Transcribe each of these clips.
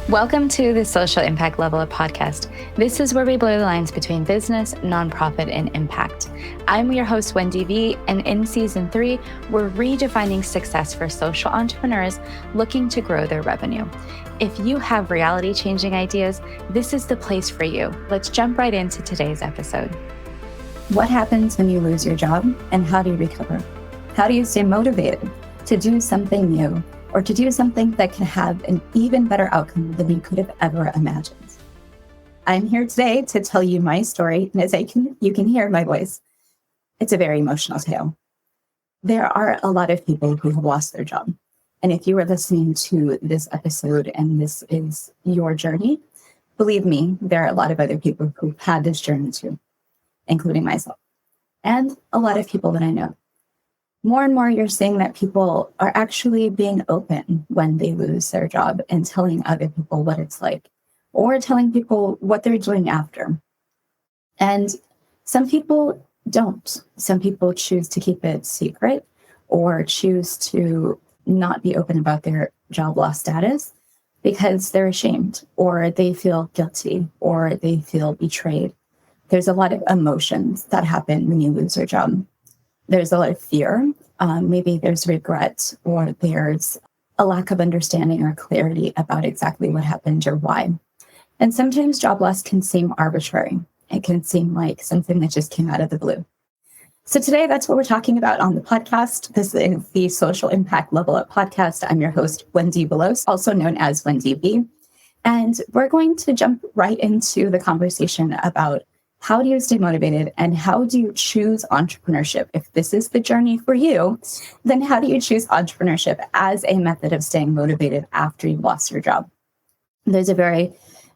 Welcome to the Social Impact Level Up podcast. This is where we blur the lines between business, nonprofit, and impact. I'm your host, Wendie V, and in season 3, we're redefining success for social entrepreneurs looking to grow their revenue. If you have reality-changing ideas, this is the place for you. Let's jump right into today's episode. What happens when you lose your job, and how do you recover? How do you stay motivated to do something new, or to do something that can have an even better outcome than you could have ever imagined? I'm here today to tell you my story, and as you can hear my voice, it's a very emotional tale. There are a lot of people who have lost their job. And if you are listening to this episode and this is your journey, believe me, there are a lot of other people who've had this journey too, including myself, and a lot of people that I know. More and more, you're seeing that people are actually being open when they lose their job and telling other people what it's like, or telling people what they're doing after. And some people don't. Some people choose to keep it secret or choose to not be open about their job loss status because they're ashamed, or they feel guilty, or they feel betrayed. There's a lot of emotions that happen when you lose your job. There's a lot of fear. Maybe there's regret, or there's a lack of understanding or clarity about exactly what happened or why. And sometimes job loss can seem arbitrary. It can seem like something that just came out of the blue. So today, that's what we're talking about on the podcast. This is the Social Impact Level Up podcast. I'm your host, Wendie Veloz, also known as Wendie V. And we're going to jump right into the conversation about how do you stay motivated, and how do you choose entrepreneurship? If this is the journey for you, then how do you choose entrepreneurship as a method of staying motivated after you've lost your job? There's a very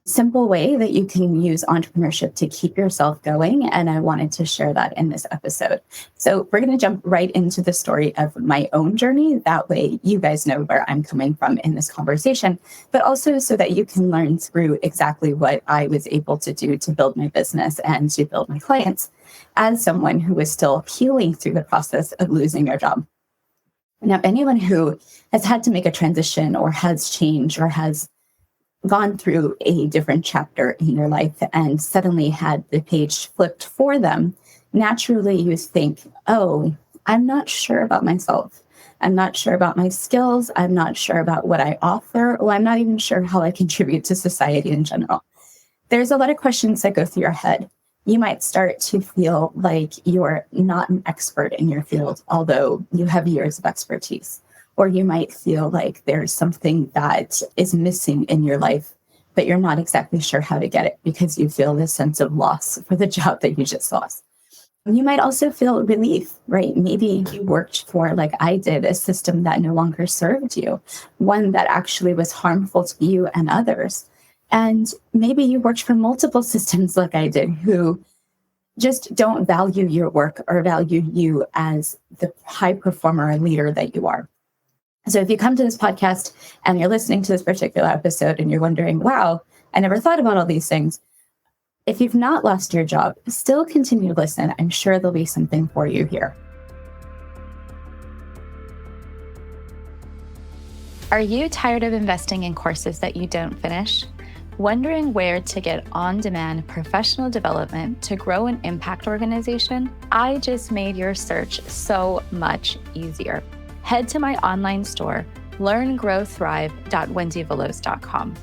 simple way that you can use entrepreneurship to keep yourself going, and I wanted to share that in this episode. So we're going to jump right into the story of my own journey. That way you guys know where I'm coming from in this conversation, but also so that you can learn through exactly what I was able to do to build my business and to build my clients as someone who is still healing through the process of losing their job. Now, anyone who has had to make a transition or has changed or has gone through a different chapter in your life and suddenly had the page flipped for them, naturally you think, oh, I'm not sure about myself. I'm not sure about my skills. I'm not sure about what I offer. Or I'm not even sure how I contribute to society in general. There's a lot of questions that go through your head. You might start to feel like you're not an expert in your field, although you have years of expertise. Or you might feel like there's something that is missing in your life, but you're not exactly sure how to get it because you feel this sense of loss for the job that you just lost. You might also feel relief, right? Maybe you worked for, like I did, a system that no longer served you, one that actually was harmful to you and others. And maybe you worked for multiple systems like I did who just don't value your work or value you as the high performer and leader that you are. So if you come to this podcast and you're listening to this particular episode and you're wondering, wow, I never thought about all these things. If you've not lost your job, still continue to listen. I'm sure there'll be something for you here. Are you tired of investing in courses that you don't finish? Wondering where to get on-demand professional development to grow an impact organization? I just made your search so much easier. Head to my online store, learngrowthrive.wendieveloz.com.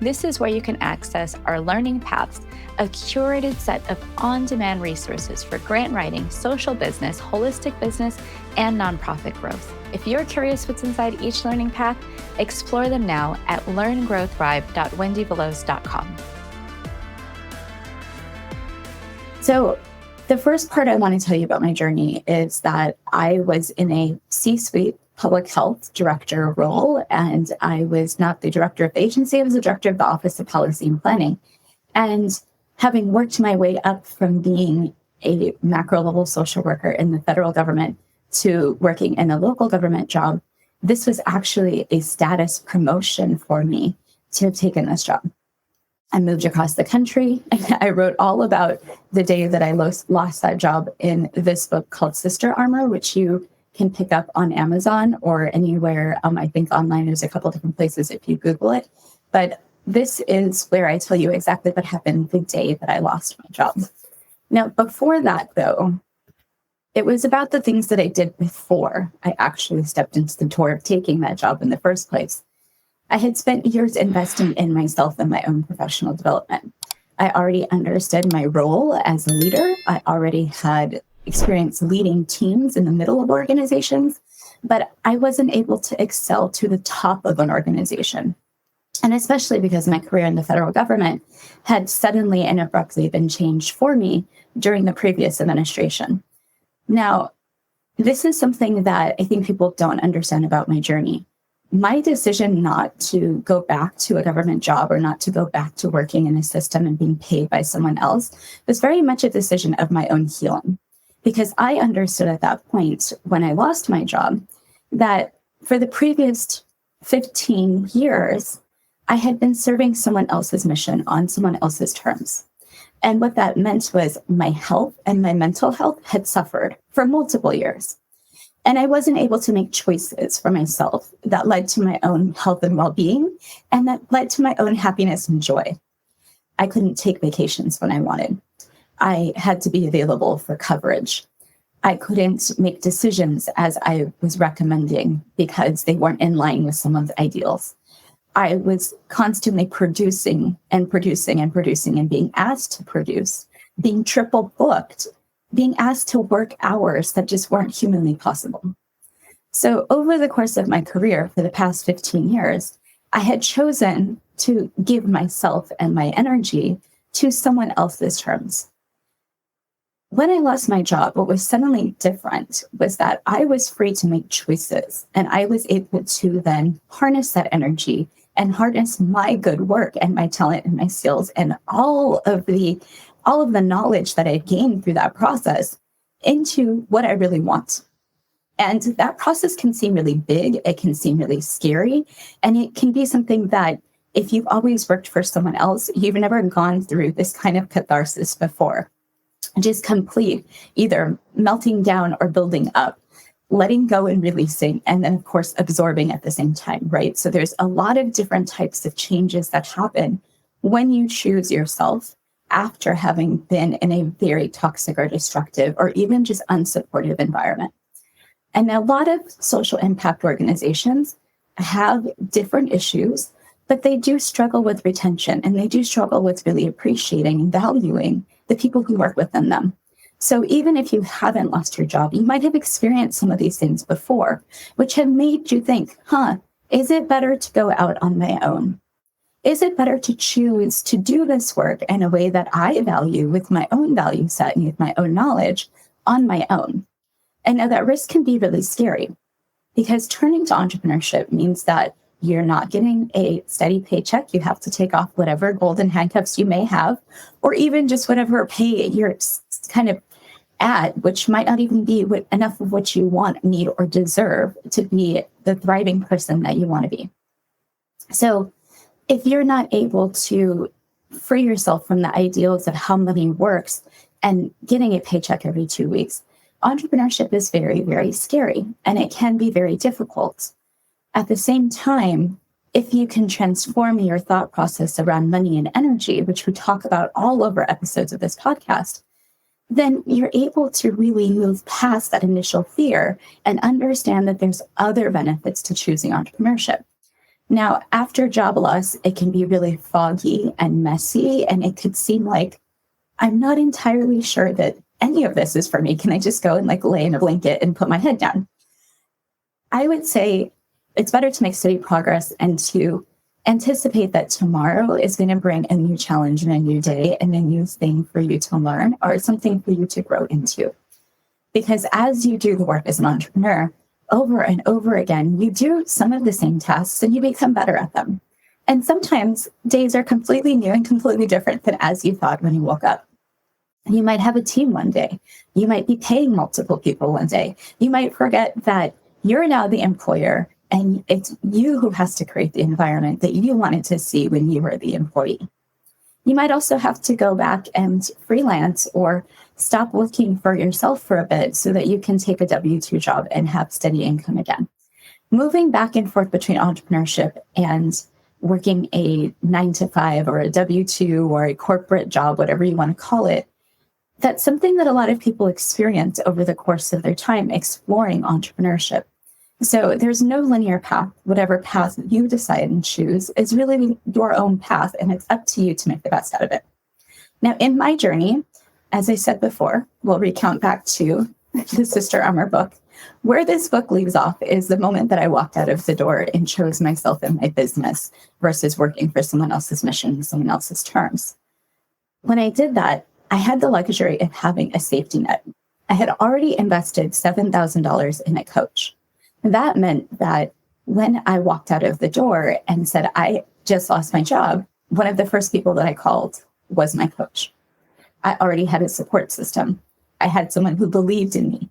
This is where you can access our learning paths, a curated set of on-demand resources for grant writing, social business, holistic business, and nonprofit growth. If you're curious what's inside each learning path, explore them now at learngrowthrive.wendieveloz.com. So, the first part I want to tell you about my journey is that I was in a C-suite public health director role, and I was not the director of the agency, I was the director of the Office of Policy and Planning. And having worked my way up from being a macro level social worker in the federal government to working in a local government job, this was actually a status promotion for me to have taken this job. I moved across the country. I wrote all about the day that I lost that job in this book called Sister Armor, which you can pick up on Amazon or anywhere. I think online there's a couple different places if you Google it. But this is where I tell you exactly what happened the day that I lost my job. Now, before that, though, it was about the things that I did before I actually stepped into the door of taking that job in the first place. I had spent years investing in myself and my own professional development. I already understood my role as a leader. I already had experience leading teams in the middle of organizations, but I wasn't able to excel to the top of an organization. And especially because my career in the federal government had suddenly and abruptly been changed for me during the previous administration. Now, this is something that I think people don't understand about my journey. My decision not to go back to a government job or not to go back to working in a system and being paid by someone else was very much a decision of my own healing. Because I understood at that point when I lost my job that for the previous 15 years, I had been serving someone else's mission on someone else's terms. And what that meant was my health and my mental health had suffered for multiple years. And I wasn't able to make choices for myself that led to my own health and well-being, and that led to my own happiness and joy. I couldn't take vacations when I wanted. I had to be available for coverage. I couldn't make decisions as I was recommending because they weren't in line with someone's ideals. I was constantly producing and being asked to produce, being triple booked, being asked to work hours that just weren't humanly possible. So over the course of my career for the past 15 years, I had chosen to give myself and my energy to someone else's terms. When I lost my job, what was suddenly different was that I was free to make choices, and I was able to then harness that energy and harness my good work and my talent and my skills and all of the knowledge that I gained through that process into what I really want. And that process can seem really big, it can seem really scary, and it can be something that if you've always worked for someone else, you've never gone through this kind of catharsis before. Just complete, either melting down or building up, letting go and releasing, and then, of course, absorbing at the same time, right? So there's a lot of different types of changes that happen when you choose yourself after having been in a very toxic or destructive or even just unsupportive environment. And a lot of social impact organizations have different issues, but they do struggle with retention, and they do struggle with really appreciating and valuing the people who work within them. So even if you haven't lost your job, you might have experienced some of these things before, which have made you think, is it better to go out on my own? Is it better to choose to do this work in a way that I value with my own value set and with my own knowledge on my own? And now that risk can be really scary because turning to entrepreneurship means that you're not getting a steady paycheck. You have to take off whatever golden handcuffs you may have, or even just whatever pay you're kind of at, which might not even be enough of what you want, need, or deserve to be the thriving person that you want to be. So if you're not able to free yourself from the ideals of how money works and getting a paycheck every 2 weeks, entrepreneurship is very, very scary, and it can be very difficult. At the same time, if you can transform your thought process around money and energy, which we talk about all over episodes of this podcast, then you're able to really move past that initial fear and understand that there's other benefits to choosing entrepreneurship. Now, after job loss, it can be really foggy and messy, and it could seem like I'm not entirely sure that any of this is for me. Can I just go and lay in a blanket and put my head down? I would say it's better to make steady progress and to anticipate that tomorrow is going to bring a new challenge and a new day and a new thing for you to learn or something for you to grow into. Because as you do the work as an entrepreneur, over and over again, you do some of the same tasks and you become better at them. And sometimes days are completely new and completely different than as you thought when you woke up. You might have a team one day. You might be paying multiple people one day. You might forget that you're now the employer and it's you who has to create the environment that you wanted to see when you were the employee. You might also have to go back and freelance or stop working for yourself for a bit so that you can take a W-2 job and have steady income again. Moving back and forth between entrepreneurship and working a 9 to 5 or a W-2 or a corporate job, whatever you want to call it, that's something that a lot of people experience over the course of their time exploring entrepreneurship. So there's no linear path. Whatever path you decide and choose is really your own path, and it's up to you to make the best out of it. Now, in my journey, as I said before, we'll recount back to the Sister Armor book. Where this book leaves off is the moment that I walked out of the door and chose myself and my business versus working for someone else's mission, someone else's terms. When I did that, I had the luxury of having a safety net. I had already invested $7,000 in a coach. That meant that when I walked out of the door and said, I just lost my job, one of the first people that I called was my coach. I already had a support system. I had someone who believed in me.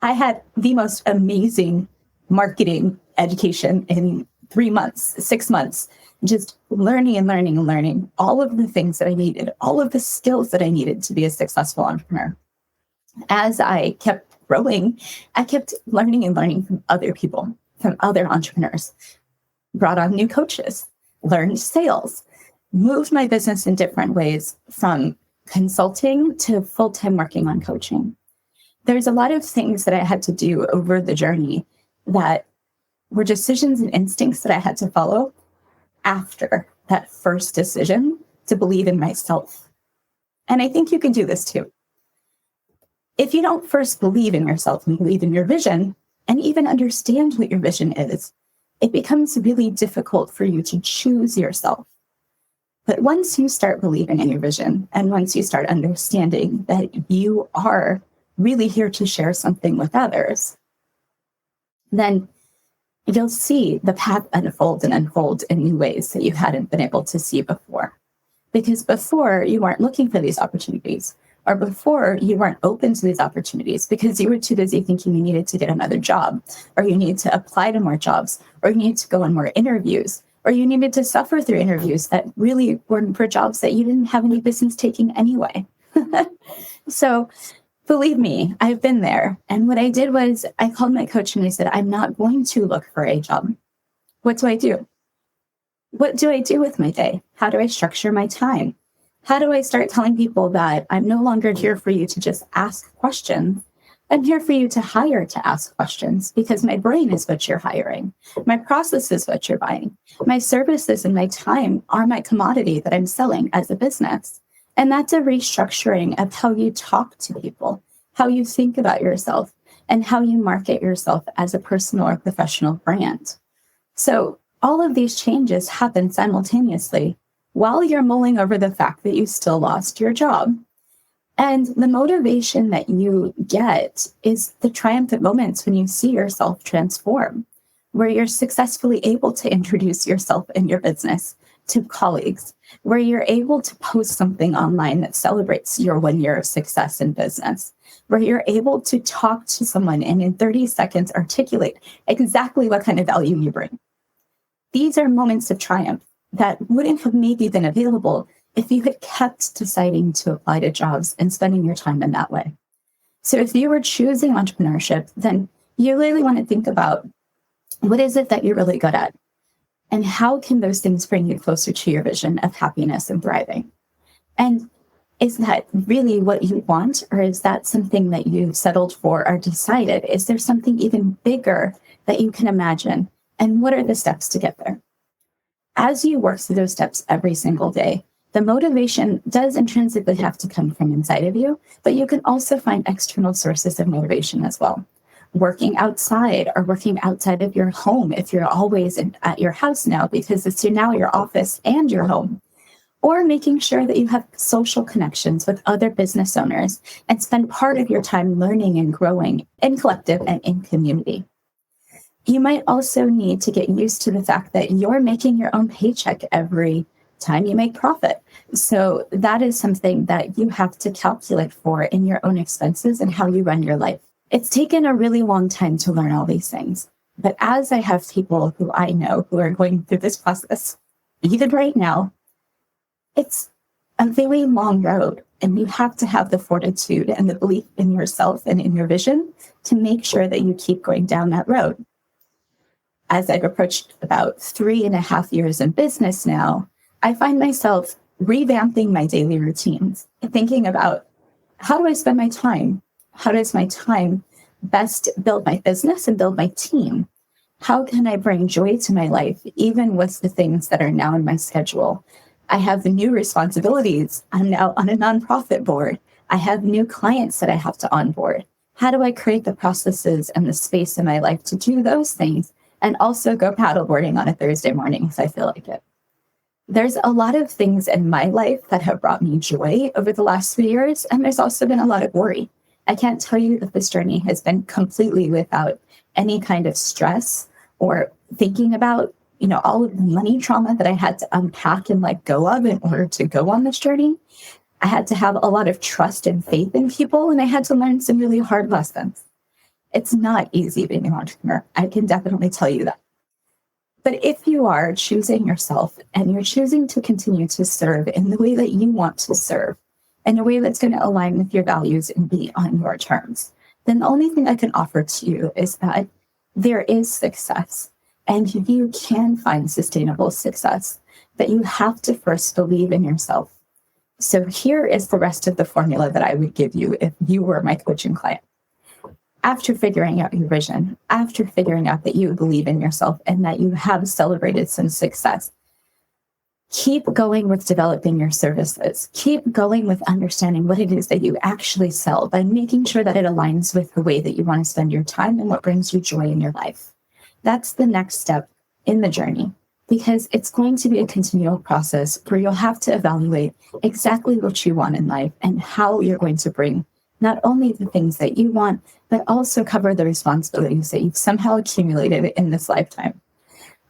I had the most amazing marketing education in 3 months, 6 months, just learning and learning and learning all of the things that I needed, all of the skills that I needed to be a successful entrepreneur. As I kept growing, I kept learning and learning from other people, from other entrepreneurs, brought on new coaches, learned sales, moved my business in different ways from consulting to full-time working on coaching. There's a lot of things that I had to do over the journey that were decisions and instincts that I had to follow after that first decision to believe in myself. And I think you can do this too. If you don't first believe in yourself and believe in your vision and even understand what your vision is, it becomes really difficult for you to choose yourself. But once you start believing in your vision and once you start understanding that you are really here to share something with others, then you'll see the path unfold and unfold in new ways that you hadn't been able to see before. Because before you weren't looking for these opportunities, or before you weren't open to these opportunities because you were too busy thinking you needed to get another job, or you needed to apply to more jobs, or you needed to go on more interviews, or you needed to suffer through interviews that really weren't for jobs that you didn't have any business taking anyway. So believe me, I've been there. And what I did was I called my coach and I said, I'm not going to look for a job. What do I do? What do I do with my day? How do I structure my time? How do I start telling people that I'm no longer here for you to just ask questions? I'm here for you to hire to ask questions because my brain is what you're hiring. My process is what you're buying. My services and my time are my commodity that I'm selling as a business. And that's a restructuring of how you talk to people, how you think about yourself, and how you market yourself as a personal or professional brand. So all of these changes happen simultaneously while you're mulling over the fact that you still lost your job. And the motivation that you get is the triumphant moments when you see yourself transform, where you're successfully able to introduce yourself and your business to colleagues, where you're able to post something online that celebrates your 1 year of success in business, where you're able to talk to someone and in 30 seconds articulate exactly what kind of value you bring. These are moments of triumph that wouldn't have maybe been available if you had kept deciding to apply to jobs and spending your time in that way. So if you were choosing entrepreneurship, then you really want to think about what is it that you're really good at? And how can those things bring you closer to your vision of happiness and thriving? And is that really what you want? Or is that something that you've settled for or decided? Is there something even bigger that you can imagine? And what are the steps to get there? As you work through those steps every single day, the motivation does intrinsically have to come from inside of you, but you can also find external sources of motivation as well. Working outside or working outside of your home if you're always at your house now because it's now your office and your home. Or making sure that you have social connections with other business owners and spend part of your time learning and growing in collective and in community. You might also need to get used to the fact that you're making your own paycheck every time you make profit. So that is something that you have to calculate for in your own expenses and how you run your life. It's taken a really long time to learn all these things. But as I have people who I know who are going through this process, even right now, it's a very long road. And you have to have the fortitude and the belief in yourself and in your vision to make sure that you keep going down that road. as I've approached about 3.5 years in business now, I find myself revamping my daily routines, thinking about how do I spend my time? How does my time best build my business and build my team? How can I bring joy to my life, even with the things that are now in my schedule? I have new responsibilities. I'm now on a nonprofit board. I have new clients that I have to onboard. How do I create the processes and the space in my life to do those things and also go paddleboarding on a Thursday morning if I feel like it? There's a lot of things in my life that have brought me joy over the last 3 years, and there's also been a lot of worry. I can't tell you that this journey has been completely without any kind of stress or thinking about, all of the money trauma that I had to unpack and let go of in order to go on this journey. I had to have a lot of trust and faith in people, and I had to learn some really hard lessons. It's not easy being an entrepreneur. I can definitely tell you that. But if you are choosing yourself and you're choosing to continue to serve in the way that you want to serve, in a way that's going to align with your values and be on your terms, then the only thing I can offer to you is that there is success and you can find sustainable success, but you have to first believe in yourself. So here is the rest of the formula that I would give you if you were my coaching client. After figuring out your vision, after figuring out that you believe in yourself and that you have celebrated some success, keep going with developing your services. Keep going with understanding what it is that you actually sell by making sure that it aligns with the way that you want to spend your time and what brings you joy in your life. That's the next step in the journey, because it's going to be a continual process where you'll have to evaluate exactly what you want in life and how you're going to bring not only the things that you want, but also cover the responsibilities that you've somehow accumulated in this lifetime.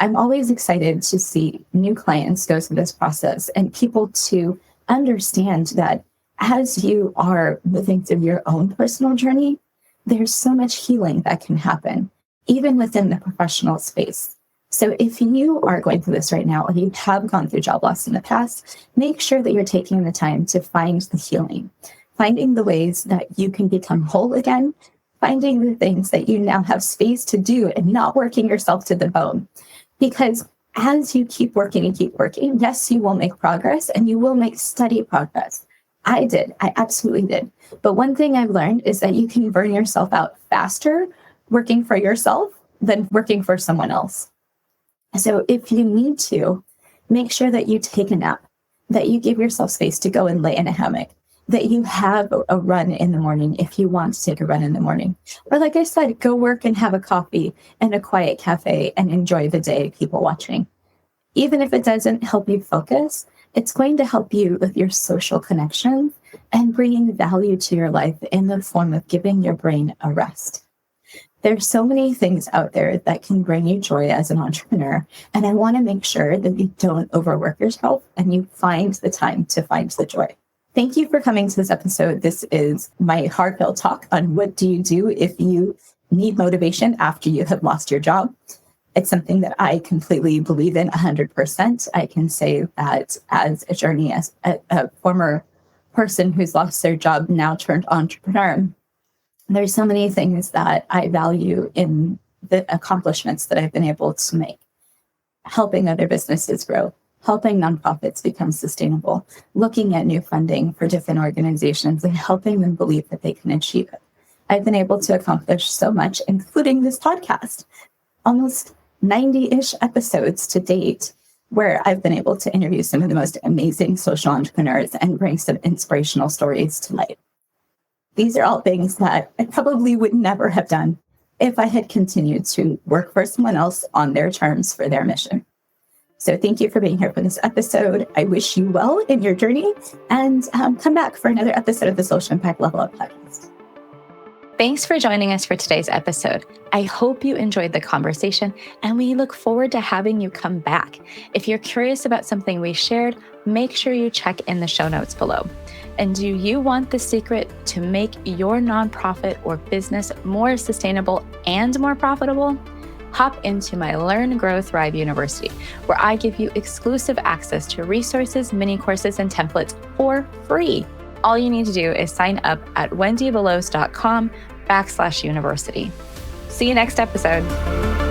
I'm always excited to see new clients go through this process and people to understand that as you are moving through your own personal journey, there's so much healing that can happen, even within the professional space. So if you are going through this right now, or you have gone through job loss in the past, make sure that you're taking the time to find the healing, finding the ways that you can become whole again, finding the things that you now have space to do and not working yourself to the bone. Because as you keep working, yes, you will make progress and you will make steady progress. I absolutely did. But one thing I've learned is that you can burn yourself out faster working for yourself than working for someone else. So if you need to, make sure that you take a nap, that you give yourself space to go and lay in a hammock, that you have a run in the morning if you want to take a run in the morning. Or like I said, go work and have a coffee in a quiet cafe and enjoy the day, people watching. Even if it doesn't help you focus, it's going to help you with your social connections and bringing value to your life in the form of giving your brain a rest. There's so many things out there that can bring you joy as an entrepreneur. And I want to make sure that you don't overwork yourself and you find the time to find the joy. Thank you for coming to this episode. This is my heartfelt talk on what do you do if you need motivation after you have lost your job. It's something that I completely believe in 100%. I can say that as a journey, as a former person who's lost their job, now turned entrepreneur, there's so many things that I value in the accomplishments that I've been able to make. Helping other businesses grow, helping nonprofits become sustainable, looking at new funding for different organizations and helping them believe that they can achieve it. I've been able to accomplish so much, including this podcast, almost 90-ish episodes to date, where I've been able to interview some of the most amazing social entrepreneurs and bring some inspirational stories to light. These are all things that I probably would never have done if I had continued to work for someone else on their terms for their mission. So thank you for being here for this episode. I wish you well in your journey, and come back for another episode of the Social Impact Level Up podcast. Thanks for joining us for today's episode. I hope you enjoyed the conversation, and we look forward to having you come back. If you're curious about something we shared, make sure you check in the show notes below. And do you want the secret to make your nonprofit or business more sustainable and more profitable? Hop into my Learn, Grow, Thrive University, where I give you exclusive access to resources, mini courses, and templates for free. All you need to do is sign up at wendieveloz.com/university. See you next episode.